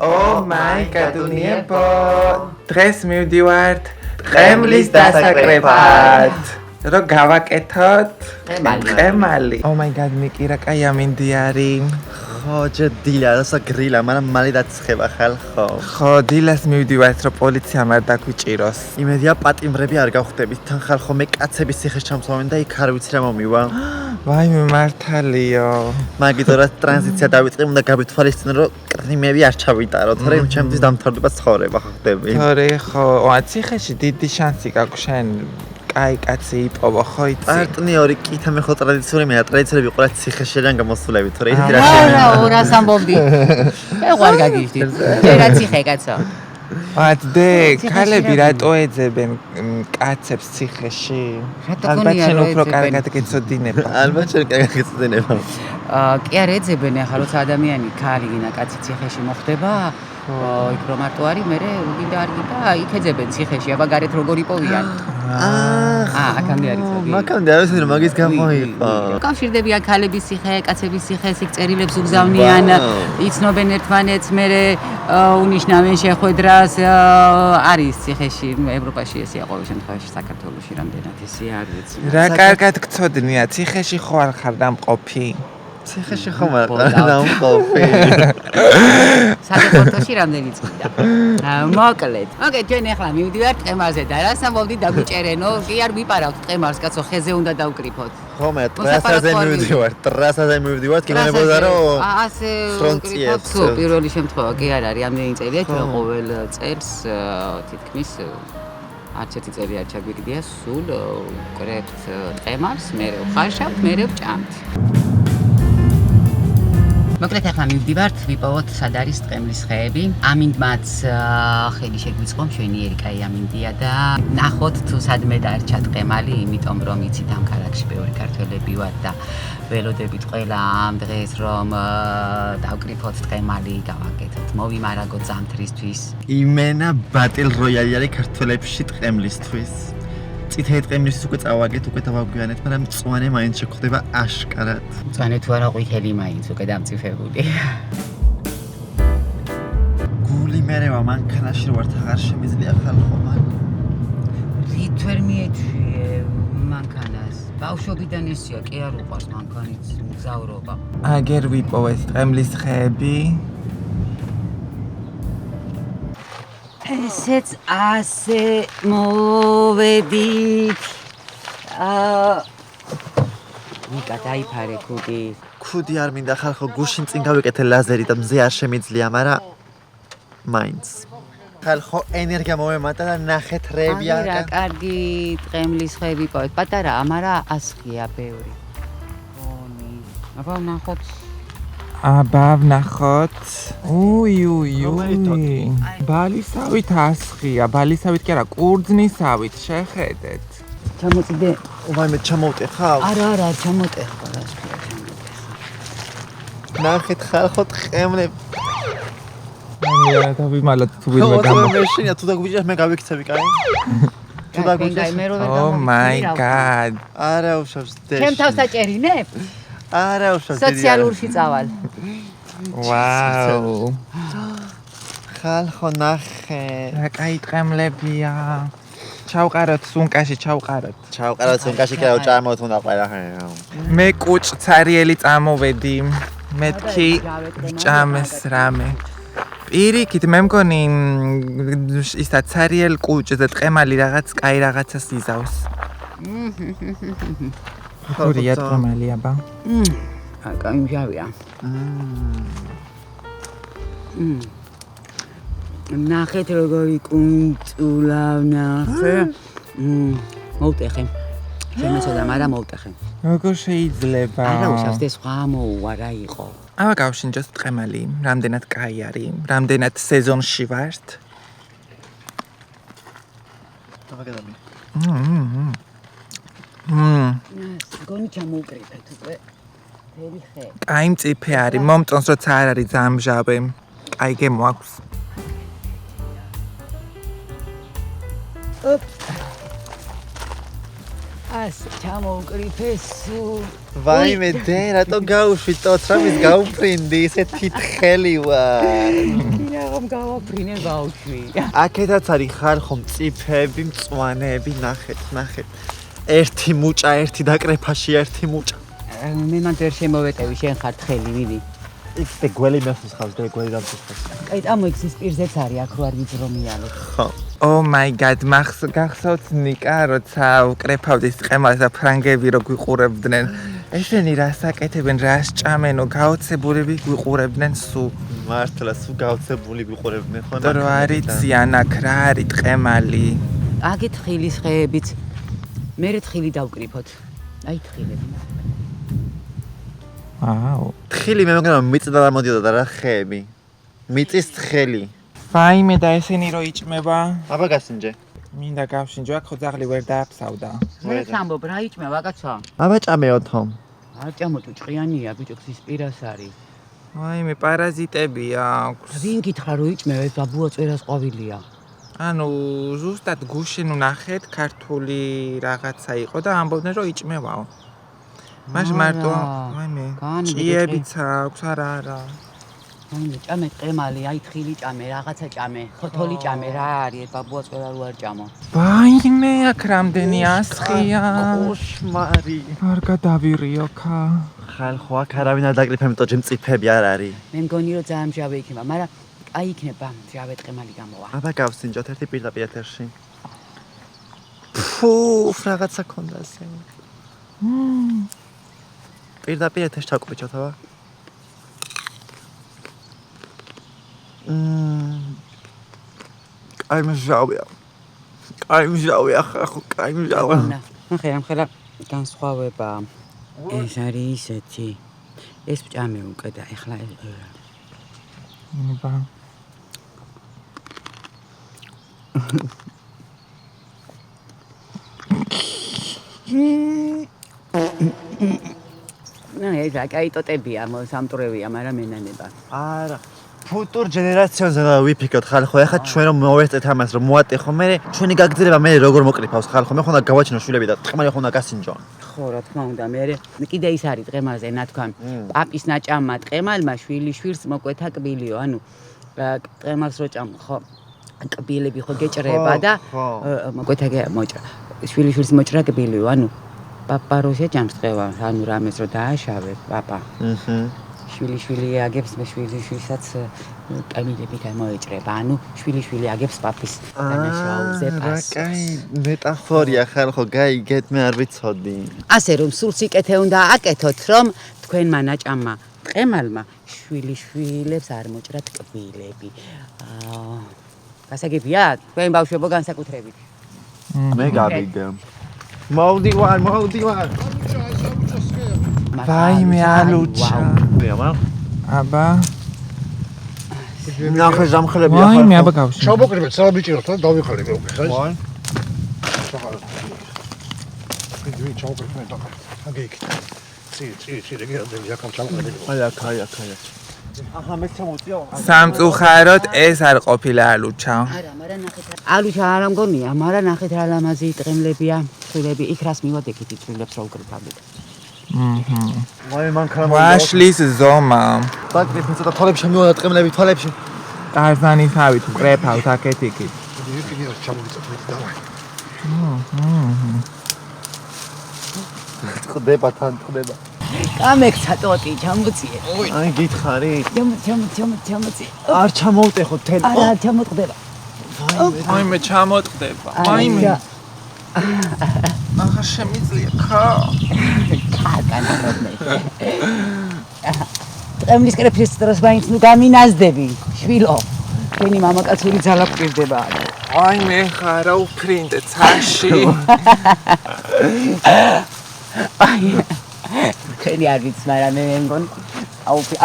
Oh my God, უნიებო. დღეს მივდივართ ყემლის დასაკრებად. რო გავაკეთოთ ყემალი. Oh my God, მიკირა კაი ამინდიარი. ხო, ჯერ დილა, რასა გრილა, მაგრამ მალე დაცხება ხალხო. ხო, დილას მივდივართ, რომ პოლიციამ არ დაგვიჭიროს. იმედია პატიმრები არ გავხდებით, თან ხალხო მე კაცების ციხეს ჩამსვამენ და იქ არ ვიცი რა მომივა. ვაიმე მართალიო. მაგითო რა ტრანზიცია დავიწყე, უნდა გავითვალისწინო, რომ კრიმები არ ჩავიტაროთ, რომ ჩემთვის დამთავრდება ცხოვრება ხდები. თორე ხო, ციხეში დიდი შანსი გაქვს შენ. Ai, კაცი იპოვა ხო იცი? პარტნიორი კითა მე ხო ტრადიციული მე ტრადიციები ყველა ციხეშიდან გამოსულები თორე ისეთი რა შემიძლია. არა, ორას ამბობდი. მე ვარ გაგიჟდი. რა ციხე კაცო. დე, ქალები რატო ეძებენ კაცებს ციხეში? ალბათ შენ უფრო კარგად გეცოდინება. ალბათ შენ კარგად გეცოდინება. კი არ ეძებენ ახლა როცა ადამიანი ქალი გინა კაცი ციხეში მოხდება. იქ რომ მარტო არის, მე უგინდა არ გინდა, იქ ეძებენ ციხეში, აბა გარეთ როგორ იპოვიან. აქამდე არის ცოდი. მაგამდე არის რომ მაგის გამო იყო. კავშირდებიან ქალების ციხე, კაცების ციხეს, იქ წერილებს უგზავნიან, იცნობენ ერთმანეთს, მე უნიშნავენ შეხვედრას, არის ციხეში, ევროპაში ესეა ყოველ შემთხვევაში, საქართველოში რამდენად ესეა არ ვიცი. რა კარგად გწოდნია, ციხეში ხო არ ხარ დამყოფი? ციხეში ხომ არ ხარ დამყოფი. საფეხბურთოში რამდენი წვიდა. მოკლედ. მოგეთ ჩვენ ახლა მივდივართ ყემარზე და რას ამბობდი დაგვიჭერენო? კი არ ვიპარავთ ყემარს, კაცო, ხეზე უნდა დავკრიფოთ. ხო მე ტრასაზე მივდივართ, კი მეგონა რომ ასე ვკრიფოთ. პირველ შემთხვევა კი არ არის, ამდენი წელია ჩვენ ყოველ წელს თითქმის არც ერთი წელი არ ჩაგვიგდია, სულ ვკრებთ ყემარს, მე ვხარშავთ, მე ვჭამთ. მოკლედ ახლა მივდივართ, ვიპოვოთ სად არის ტყემლის ხეები. ამინდმაც ხელი შეგვიწყო, მშვენიერი კაი ამინდია და ნახოთ თუ სადმე დარჩა ტყემალი, იმიტომ რომ იცით ამ ქალაქში ბევრი ქართველები ვართ და ველოდებით ყველა ამ დღეს რომ დავკრიფოთ ტყემალი, გავაკეთოთ, მოვიმარაგოთ ზამთრისთვის. იმენა ბატილ როიალი არის ქართველებში ტყემლისთვის. წითელი ტყემლისთვის უკვე წავაგეთ, უკვე დავაგვიანეთ, მაგრამ მწვანე მაინც შეგვხდება აშკარად. მწვანე თუ არა ყვითელი მაინც უკვე დამწიფებული. გული მერევა მანქანაში ვართ, აღარ შემიძლია ხალხო მან. რით ვერ მიეჩვიე მანქანას. ბავშვობიდან ესია, კი არ უყვარს მანქანით მგზავრობა. აგერ ვიპოვეთ ტყემლის ხეები. ესეც ასე მოვედით. ნიკა დაიფარე ქუდი. ქუდი არ მინდა ხალხო, გუშინ წინ გავიკეთე ლაზერი და მზე არ შემიძლია, მაგრამ მაინც. ხალხო ენერგია მომემატა და ნახეთ რებია. რა კარგი ტყემლის ხეები პოვეთ. პატარაა, მაგრამ ასხია ბევრი. ხონი. აბა ნახოთ. აბა ვნახოთ. ბალისავით ასხია, ბალისავით კი არა, კურძნისავით შეხედეთ. ჩამოწიდე. ვაიმე ჩამოვტეხავ? არა, ჩამოტეხა რა შეა. ნახეთ ხალხო ტყემლები. მანია დავიმალოთ თუ ვინმე გამო. მეშინია თუ დაგვიჭირს მე გავიქცევი, კაი? თუ დაგვიჭირს. Oh my God. არა უშავს დეშ. ჩემ თავს აჭერინებ? არა უშავს დიდი. სოციალურში წავალ. ვაუ. ხალხო ნახე. რა კაი ტყემლებია. ჩავყაროთ სუნკაში, ჩავყაროთ. ჩავყაროთ სუნკაში კი რა ვჭამოთ უნდა ყველა ხე. მე კუჭ ცარიელი წამოვედი. მეთქი ჭამეს რამე. პირიქით მე მგონი ისა ცარიელ კუჭზე ტყემალი რაღაც კაი რაღაცას იზავს. ხორია ტყემალი აბა. კაიმჟავია. ნახეთ როგორი კუნწულა ნახე. მოვტეხე. შემეცოდა, მაგრამ მოვტეხე. როგორ შეიძლება? არა უშავს ეს სხვა მოუვა რა იყო. აბა გავშინჯოს ტყემალი, რამდენად კაი არის, რამდენად სეზონში ვართ. დავაგადამი. გონი ჩამოუკრიფეთ უკვე. თელი ხე. კაი მწიფე არის, მომწონს როცა არ არის ძამჟავე. კაი გემო აქვს. ასე ჩამოუკრიფეს. ვაიმე დე რატო გაუშვით 4 ამის გაუფრინდი ისე თითხელი ვარ. რომ გავაფრინე ბავშვი. აქედაც არის ხალხო მწიფეები, მწვანეები, ნახეთ. ერთი მუჭა, ერთი დაკრეფაში, ერთი მუჭა. მე მან ვერ შემოვეტევი, შენ ხარ თხელი, ვიდი. იქ გველი მეხსნავს, გველი დამწიფებს. კაი, წამოიქ ის პირზეც არის, აქ რო არ ვიძრომიალოთ. ხო. Oh my god, გახსოვთ ნიკა, როცა უკრეფავდეს ყემას და ფრანგები რო გვიყურებდნენ. ესენი რას აკეთებენ, რას ჭამენო, გაოცებულები გვიყურებდნენ სულ. მართლა სულ გაოცებული გვიყურებდნენ ხო? დრო არიციან აქ რა არის ტყემალი. აგეთ ხილის ხეებიც. მე თხილი დავკრიფოთ. აი თხილები. ვაუ. თხილი მე მგონა მიწდა და მოდიოდა და რა ხეები. მიწის თხელი. ვაიმე და ესენი რო იჭმება. აბა გასინჯე. მინდა გავშინჯო, აქ ხო ძაღლი ვერ დააფსავდა. მე სამბობ რა იჭმე ვაგაცა. აბა ჭამეოთო. არ ჭამოთ ჭყიანია, ბიჭო გზის პირას არის. ვაიმე პარაზიტებია აქვს. ვინ გითხრა რომ იჭმე ეს ბაბუა წერას ყვავილია. ანუ ზუსტად გუშინ ნახეთ ქართული რაღაცა იყო და ამბობდნენ რომ იჭმევაო. მაშინ მარტო ვაიმე ჭიებიც აქვს არა. ვაიმე ჭამე ყემალი, აი თხილი ჭამე, რაღაცა ჭამე, ხოთოლი ჭამე, რა არის ბაბუა წერა რო არ ჭამო. ვაიმე აქ რამდენი ასხია. ოშმარი. არ გადავირიო ხა. ხალხო აქ არავინ არ დაკრიფა, იმიტომ რომ მწიფეები არ არის. მე მგონი რომ ძალიან მჟავე იქნება, მაგრამ აი იქნება მჟავე ტყემალი გამოვა. აბა გავსინჯოთ ერთი პირდაპირ ეთერში. ფუ, რაღაცა ქონდა ასე. პირდაპირ ეთერში ჩავკვიჩოთ, აბა. კაი მჟავია. ხო, კაი მჟავა. ნახე, ამ ხელა განსხვავება ეს არის ისეთი. ეს ჭამე უკვე და ეხლა აბა. ეს კაი ტოტებია, სამტვრევია, მაგრამ ენანება. არა. ფუტურ ჯენერაციაზე ვიფიქროთ ხალხო, ეხლა ჩვენ რომ მოვეწეთ ამას, რომ მოატეხო, მე ჩვენი გაგრძელება მე როგორ მოკრიფავს ხალხო, მე ხონდა გავაჩინო შვილები და ტყემალი ხონდა გასინჯო. ხო, რა თქმა უნდა, მე კიდე ის არის ტყემალზე, ნათქვამ, პაპის ნაჭამმა ტყემალმა შვილიშვილს მოკვეთა კბილიო, ანუ ტყემალს რო ჭამ, ხო, კბილები ხო გეჭრება და მოკვეთა მოჭრა. შვილიშვილს მოჭრა კბილიო, ანუ პაპა რო შეჭამს ტყემალს, ანუ რამეს რო დააშავე პაპა. შვილი აგებს მე შვილიშვილსაც კამილები გამოეჭრება, ანუ შვილიშვილი აგებს პაპის დანაშაულზე პასუხს. კაი მეტაფორია ხალხო, გაიგეთ, მე არ ვიცოდი. ასე რომ სულ სიკეთე უნდა აკეთოთ, რომ თქვენმა ნაჭამმა ტყემალმა შვილიშვილებს არ მოჭრათ კბილები. გასაგებია, თქვენ ბავშვებო განსაკუთრებით. მე გავიგე. მოვდივარ. ვაიმე ალუჩა. აბა. ნახე ჟამხლები ახლა. ვაიმე აბა გავშინ. ჩავმოკრიბეთ, სალაბიჭიროთ და დავიხალებ უკვე, ხა? ვაი. ვიდი ჩავმოკრიბეთ და აგეიქ. წი რეგიონები აქ ჩავმოკრიბეთ. აი. აჰა მე ჩამოწიო. სამწუხაროდ ეს არ ყოფილა ალუჩა. არა, მაგრამ ნახეთ. ალუჩა არ ამგონია, მაგრამ ნახეთ რა ლამაზი ტყემლებია, ცვილები, იქ რას მივადექით ცვილებს რა უკრიფავდით. ვაი მანქანა ვაშლის ზომა. დაკრიფეთ და თვალებში მივადა ტყემლები თვალებში. ტარზანის თავით უკრეფავთ აქეთ-იქით. ვიდი ჩამოვიწოთ დავაი. ხდება თან ხდება. გამექცა ტოტი, ჩამოწიე. აი გითხარი? ჩამოწიე. არ ჩამოვტეხო თელ. არა, ჩამოწყდება. ვაიმე ჩამოტყდება. ვაიმე. ახლა შემიძლია ხა. ტყემლის კრეფის დროს მაინც ნუ გამინაზდები, შვილო. თქვენი მამაკაცური ძალა გვირდება. ვაიმე ხარა უფრინდე ცაში. თქვენი არ ვიცი, მაგრამ მე მგონი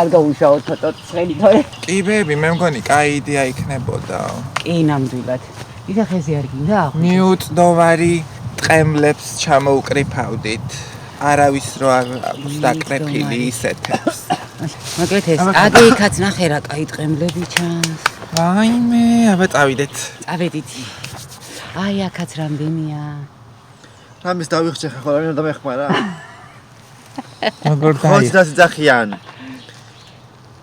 არ გაუშაოთ ტოტს ხელი თორე. კი ბები, მე მგონი კაი იდეა იქნებოდა. კი ნამდვილად. ისა ხეზე არ გინდა? მიუწდოვარი ტყემლებს ჩამოუკრიფავდით. არავის რო არ აქვს დაკრეფილი ისეთებს. მაგეთ ეს აგი იქაც ნახე რა კაი ტყემლები ჩანს. ვაიმე, აბა წავიდეთ. წავედით. აი აქაც რამდენია. რამის დავიხჭე ხა ხოლმე და მეხმარა. როგორ ხო ძახიან.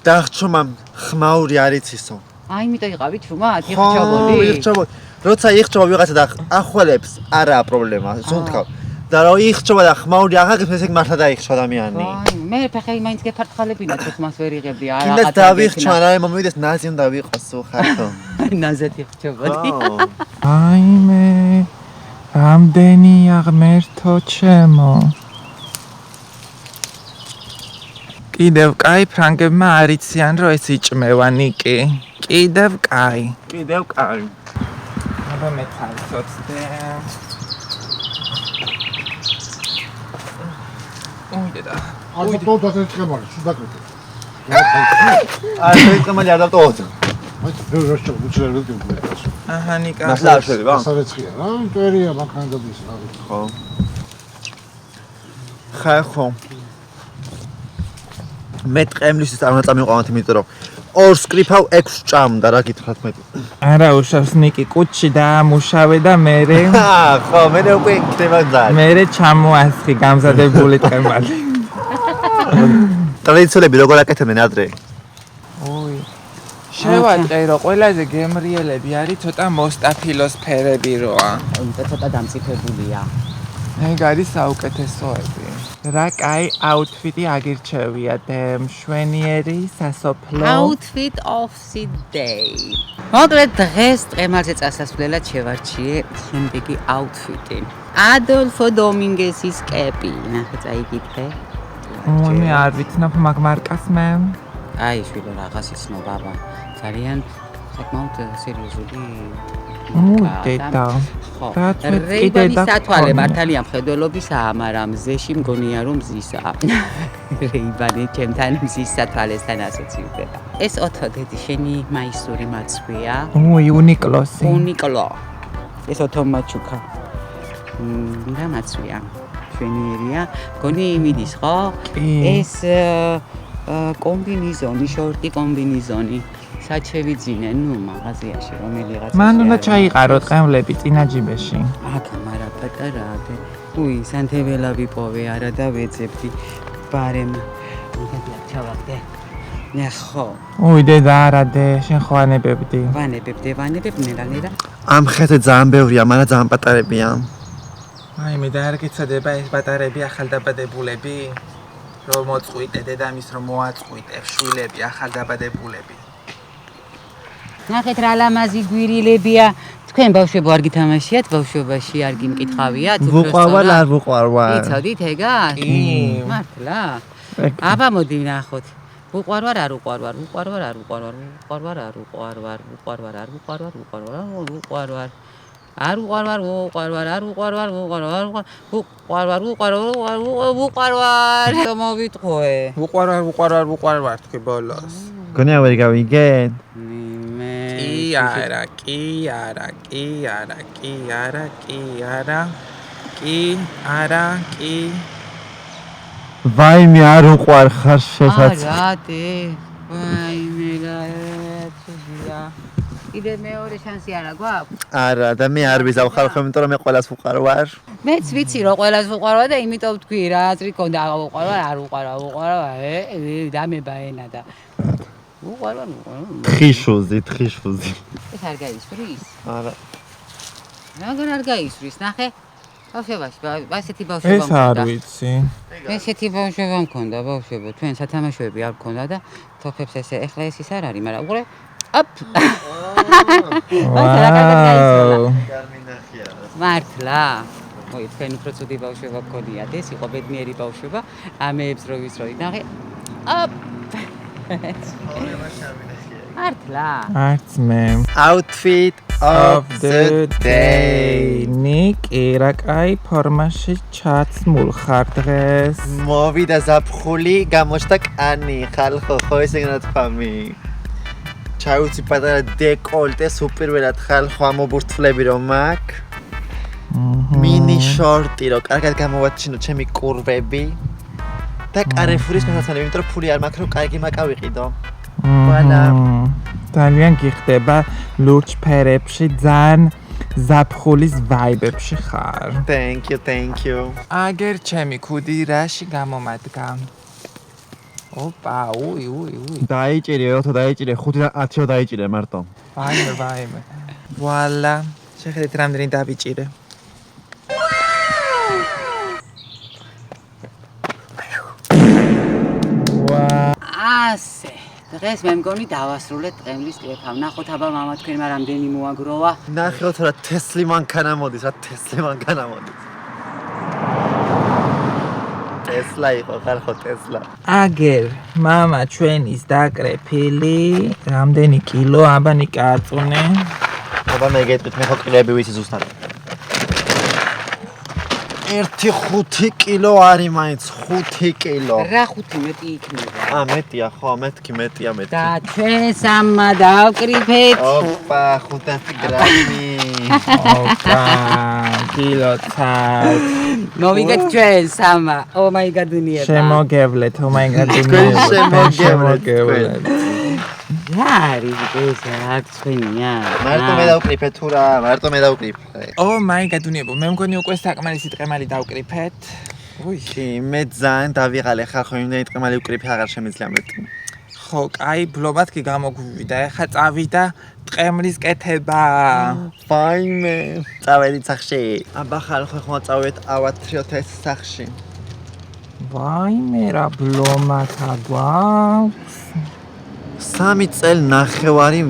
დახჩომამ ხმაური არ იცისო. აი, იმიტომ იყავით შუმად, ხო, იხჩობოდი. იხჩობოდი. როცა იხჩობა ვიღაცა და ახველებს, არაა პრობლემა, სუნთქავ. და რო იხჩობა და ხმაური აღაგებს, ესე მართლა დაიხშვა ადამიანი. აი, მე ფეხი მაინც გეფართხალებინა, თუ ხმას ვერ იღებდი, არა. კიდე დავიხჩვა, რა მომივიდეს ნაზი უნდა ვიყოს სულ ხართო. ნაზად იხჩობოდი. აიმე რამდენი აღმერთო ჩემო კიდევ კაი ფრანგებმა არ იციან რომ ეს იჭმევა ნიკი კიდევ კაი აბა მე თავსოცდე უიდედა არ დავდოთ წემალი, სულ დაკრიტე. არ შეიტყმალი არ დავტოვოთ. აი, რა შეჭო, უცლერ ვერ გიყურებს. აჰა ნიკა ნახლა არ შეიძლება. დასარეცხია რა, იმპერია ბაქანდობის რა. ხო. ხახო. მე ტყემლისთვის წარმოწამიყვანთ, იმიტომ რომ 2 სკრიფავ 6 ჭამდა, რა გითხრათ მე. არა უშავს ნიკი კუჩი დაამუშავე და მერე ხო, მე უკვე იქნება ძალი. მერე ჩამოასხი გამზადებული ტყემალი ტრადიციები როგორ აკეთებენ ადრე? ოი შევატყე რომ ყველაზე გემრიელები არის ცოტა მოსტაფილოს ფერები როა ცოტა დამწიფებულია. ეგ არის საუკეთესოები რა კაი აუთფიტი აგირჩევიათ მშვენიერი სასოფლო Outfit of the day. მოკლედ დღეს ტყემალზე წასასვლელად შევარჩიე შემდეგი აუთფიტი. ადოლფო დომინგესის კეპი. ნახე წაიგითხე. მე არ ვიცნობ მაგ მარკას მე აი შვილო რაღაც იცნობ აბა. ძალიან საკმაოდ სერიოზული დედა ხო. რაც მე კიდე რეიბანის და სათვალე გქონია. მართალია მხედველობისაა, მაგრამ მზეში მგონია რომ მზისაა. რეიბანი ჩემთან მზის სათვალესთან ასოცირდება. ეს ოთო დედი შენი მაისური მაცვია. ოი უნიკლოსი უნიკლო. ეს ოთო მაჩუკა. რა მაცვია? შვენიერია. გონი მიდის ხო? კი. ეს კომბინიზონი, შორტი კომბინიზონი. სად შევიძინე, ნუ მაღაზიაში რომელიღაც. მან უნდა ჩაიყარო ტყემლები წინაჯიბეში აკა მარა პატარაა. უი, სანთებელა ვიპოვე, არა და ვეძებდი. ბარემ. მიგებია ჩავაგდე. ნახო. ოი დედა არა დე შენ ხო ანებებდი ვანებებდე, ნერანერა. ამ ხეთე ძალიან ბევრია, მაგრამ ძალიან პატარებია. აი მე და არ გეცოდება ეს ბატარები ახალდაბადებულები რომ მოწყვიტე დედამის რომ მოაწყვიტე შვილები ახალდაბადებულები ნახეთ რა ლამაზი გვირილებია. თქვენ ბავშვებო არ გითამაშიათ, ბავშვობაში არ გიმკითხავიათ? ვუყვარვალ არ ვუყვარვალ. იცოდით ეგას? კი. მართლა? აბა მოდი ნახოთ. ვუყვარვარ არ ვუყვარვარ, ვუყვარვარ არ ვუყვარვარ, ვუყვარვარ არ ვუყვარვარ, ვუყვარვარ არ ვუყვარვარ, ვუყვარვარ ვუყვარვარ. არ ვუყვარვარ, ვუყვარვარ, არ ვუყვარვარ, ვუყვარვარ, ვუყვარვარ, ვუყვარვარ. მოვიტყვე. ვუყვარვარ თქვი ბოლოს გონია ვერ გავიგეთ? კი არა კი არა კი არა კი არა კი არა კი არა კი ვაიმე არ უყვარ ხარ შესაც. არადე. ვაიმე რა ცუდია. კიდე მეორე შანსი არა გვაქვს? არა და მე არ ვიზავხარ ხო, იმიტომ რომ მე ყველას ვუყარვარ. მეც ვიცი რომ ყველას ვუყვარვა და იმიტომ ვთქვი რა აზრი ქონდა ვუყვარვა არ ვუყვარვა დამება ენა და ვუყვარვა თხიშუზი ეს არ გაისვრის? არა როგორ არ გაისვრის? ნახე ბავშვობაში ასეთი ეს ბავშვობა არ მქონდა. ვიცი ესეთი ბავშვობა მქონდა ბავშვებო თქვენ სათამაშოები არ მქონდა და თოფებს ესე ეხლა ეს ის არ არის მაგრამ უყურე ოპ ვაუ მართლა მოი თქვენ უფრო ცუდი ბავშვობა გქონიათ ეს იყო ბედნიერი ბავშვობა ამეებს რო ვისროდით ნახე ოპ მართლა არც მე outfit of the day. ნიკი რა კაი ფორმაში ჩაცმულ ხარ დღეს მოვიდა ზაფხული, გამოჩნდა კანი, ხალხო, ხო ესე განათქვამი. ჩაუცი პატარა დეკოლტე, სუპირველად ხალხო ამობურთვლები რომ მაქვს. მინი შორტი რომ კარგად გამოვაჩინო ჩემი კურვები. და კარეფურის მოსაცანები, იმიტომ რომ ფული არ მაქვს რომ კარგი მაკა ვიყიდო. ვალა. ძალიან გიხდება ლურჯ ფერებში ძალიან ზაფხულის ვაიბებში ხარ Thank you. აგერ ჩემი ქუდი რაში გამომადგა ოპა, უი. დაიჭირე 4 დაიჭირე 5-დან 10-ო დაიჭირე მარტო. ვაიმე. ვალა, შეხედეთ რამდენი დავიჭირე. ასე. დღეს მე მგონი დავასრულეთ ტყემლის კრეფა. ნახოთ აბა მამა თქვენმა რამდენი მოაგროვა. ნახოთ რა თესლი მანქანა მოდის, რა თესლი მანქანა მოდის. ტესლა იყო, ხალხო ტესლა. აგერ, მამა ჩვენის დაკრეფილი, რამდენი კილო აბანი კაწუნე? აბა მე გეტყვით, მე ხო კილოები ვიცი ზუსტად. 1.5 კილო არის მაინც 5 კილო. რა 5 მეტი იქნება. მეტია ხო, მეთქი მეტია მეტი. და ჩვენ სამმა დავკრიფეთ. ოპა, 500 გრამი. ოპა, კილოცად. მოვიგეთ ჩვენ სამმა. Oh my god, უნიერა. შემოგევლეთ, oh my god. თქვენ შემოგევლეთ. რა არის ეს რა თქვენია? მარტო მე დავკრიფე თუ რა, მარტო მე დავკრიფე. Oh my god, უნიებო, მე მგონი უკვე საკმარისი ტყემალი დავკრიფეთ. უი, კი, მე ძალიან დავიღალე ხალხო, იმდენი ტყემალი ვკრიფე აღარ შემიძლია მეტი. ხო, კაი, ბლომად კი გამოგვივიდა. ეხა წავიდა ტყემლის კეთება. ვაიმე, წავედით სახში. აბა ხალხო, ხომ წავედით ავათრიოთ ეს სახში. ვაიმე, რა ბლომათა გვაქვს. 3 წელი ნახევარი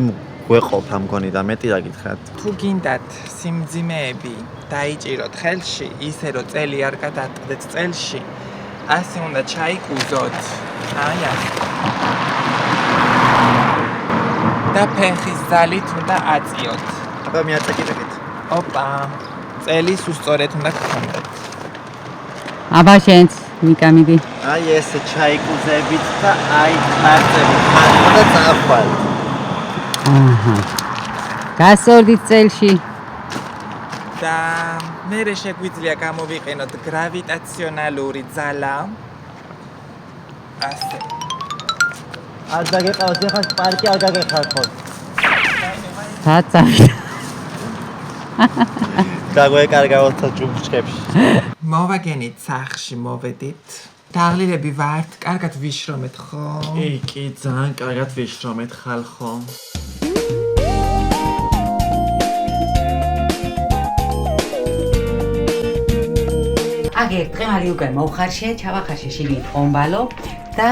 გვეყოფ ამ გონი და მეტი რა გითხრათ. თუ გინდათ სიმძიმეები დაიჭიროთ ხელში, ისე რომ წელი არ გადაწყდეთ წელში, ასე უნდა ჩაიკუზოთ. აი ასე. და ფეხის ძალით უნდა აწიოთ. აბა მე აწაკიდეთ. ოპა, წელი სუსწორეთ უნდა გქონდეთ. აბა შენც მიკამიდი. აი ესე ჩაიკუზებით და აი ხარწებით. ხარდა წახვალ. აჰა. გასორდით წელში. და მერე შეგვიძლია გამოვიყენოთ გრავიტაციონალური ძალა. ასე. არ დაგეყავს ეხლა პარკი არ გაგეხარხოთ. საწავიდა. გაგვეკარგავთ ჯუბჩქებში. მოვაგენით სახში, მოვედით. დაღლილები ვართ, კარგად ვიშრომეთ, ხო? კი, ძალიან კარგად ვიშრომეთ ხალხო. აგერ დღემალი უკვე მოვხარშე, ჩავახარშე შიგნით ხომბალო და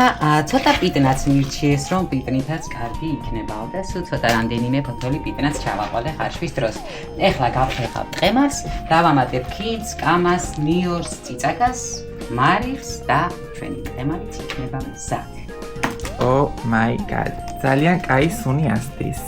ცოტა პიტნაც მირჩიეს, რომ პიტნითაც კარგი იქნებაო და სულ ცოტა რამდენიმე ფოთოლი პიტნაც ჩავაყვალე ხარშვის დროს. ეხლა გავხერხავ ტყემას, დავამატებ ქიდს, კამას, ნიორს, წიწაკას, მარილს და ჩვენი ტყემალიც იქნება მზად. Oh my god, ძალიან კაი სუნი ასდის.